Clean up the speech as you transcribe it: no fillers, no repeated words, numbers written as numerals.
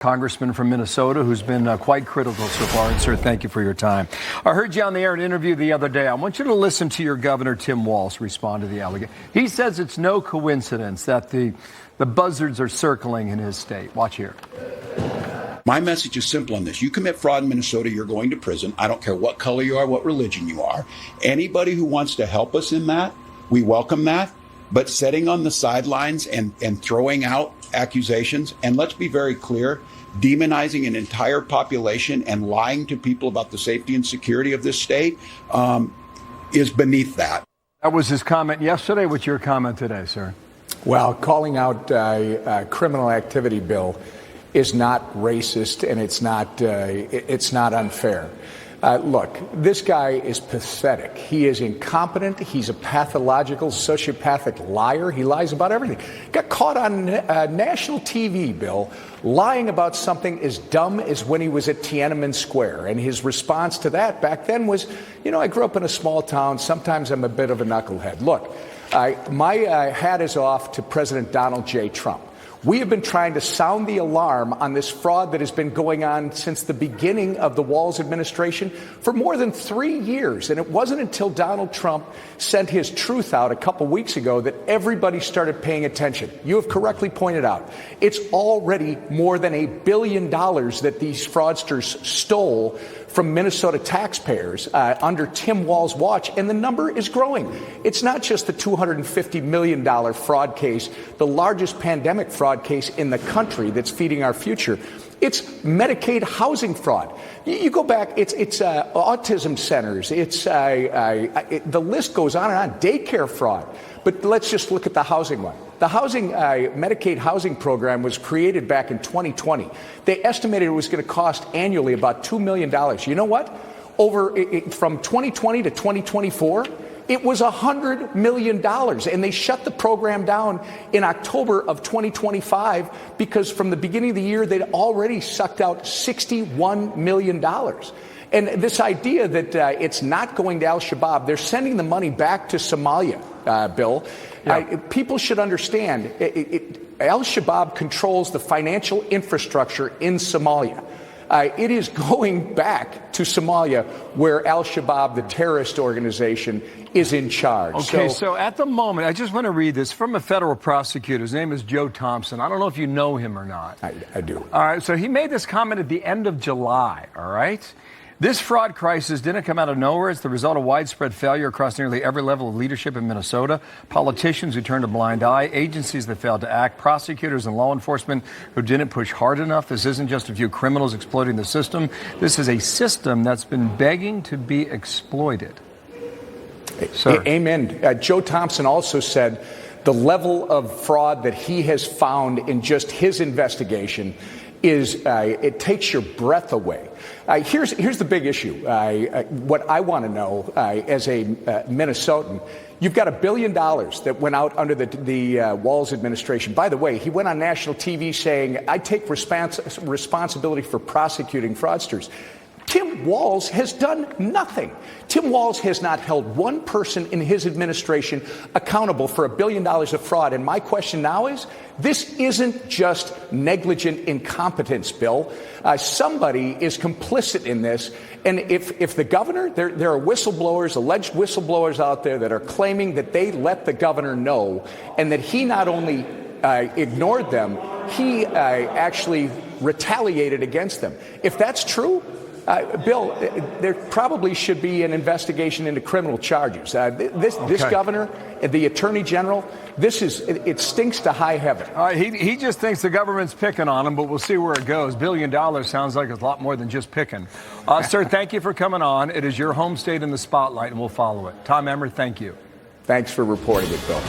Congressman from Minnesota, who's been quite critical so far. And, sir, thank you for your time. I heard you on the air in an interview the other day. I want you to listen to your governor, Tim Walz, respond to the allegation. He says it's no coincidence that the buzzards are circling in his state. Watch here. My message is simple on this. You commit fraud in Minnesota, you're going to prison. I don't care what color you are, what religion you are. Anybody who wants to help us in that, we welcome that. But sitting on the sidelines and throwing out accusations, and let's be very clear, demonizing an entire population and lying to people about the safety and security of this state is beneath that. That was his comment yesterday. What's your comment today, sir? Well, calling out criminal activity, Bill, is not racist, and it's not unfair. Look, this guy is pathetic. He is incompetent. He's a pathological, sociopathic liar. He lies about everything. Got caught on national TV, Bill, lying about something as dumb as when he was at Tiananmen Square. And his response to that back then was, I grew up in a small town. Sometimes I'm a bit of a knucklehead. Look, my hat is off to President Donald J. Trump. We have been trying to sound the alarm on this fraud that has been going on since the beginning of the Walz administration for more than 3 years. And it wasn't until Donald Trump sent his truth out a couple weeks ago that everybody started paying attention. You have correctly pointed out, it's already more than $1 billion that these fraudsters stole from Minnesota taxpayers under Tim Walz's watch, and the number is growing. It's not just the $250 million fraud case, the largest pandemic fraud case in the country that's feeding our future. It's Medicaid housing fraud. You go back, it's autism centers, the list goes on and on, daycare fraud. But let's just look at the housing one. The Medicaid housing program was created back in 2020. They estimated it was going to cost annually about $2 million. You know what? From 2020 to 2024, it was $100 million. And they shut the program down in October of 2025 because from the beginning of the year, they'd already sucked out $61 million. And this idea that it's not going to al-Shabaab, they're sending the money back to Somalia, Bill. Yeah. People should understand, al-Shabaab controls the financial infrastructure in Somalia. It is going back to Somalia where al-Shabaab, the terrorist organization, is in charge. Okay, so at the moment, I just want to read this from a federal prosecutor. His name is Joe Thompson. I don't know if you know him or not. I do. All right, so he made this comment at the end of July, all right? This fraud crisis didn't come out of nowhere. It's the result of widespread failure across nearly every level of leadership in Minnesota. Politicians who turned a blind eye, agencies that failed to act, prosecutors and law enforcement who didn't push hard enough. This isn't just a few criminals exploiting the system. This is a system that's been begging to be exploited. Sir. Amen. Joe Thompson also said the level of fraud that he has found in just his investigation is it takes your breath away. Here's the big issue. What I want to know as a Minnesotan, you've got $1 billion that went out under the Walz administration. By the way, he went on national TV saying, I take responsibility for prosecuting fraudsters. Tim Walz has done nothing. Tim Walz has not held one person in his administration accountable for $1 billion of fraud. And my question now is, this isn't just negligent incompetence, Bill. Somebody is complicit in this. And if the governor, there are whistleblowers, alleged whistleblowers out there that are claiming that they let the governor know and that he not only ignored them, he actually retaliated against them. If that's true, Bill, there probably should be an investigation into criminal charges. This governor, the attorney general, it stinks to high heaven. He just thinks the government's picking on him, but we'll see where it goes. $1 billion sounds like it's a lot more than just picking. Sir, thank you for coming on. It is your home state in the spotlight, and we'll follow it. Tom Emmer, thank you. Thanks for reporting it, Bill.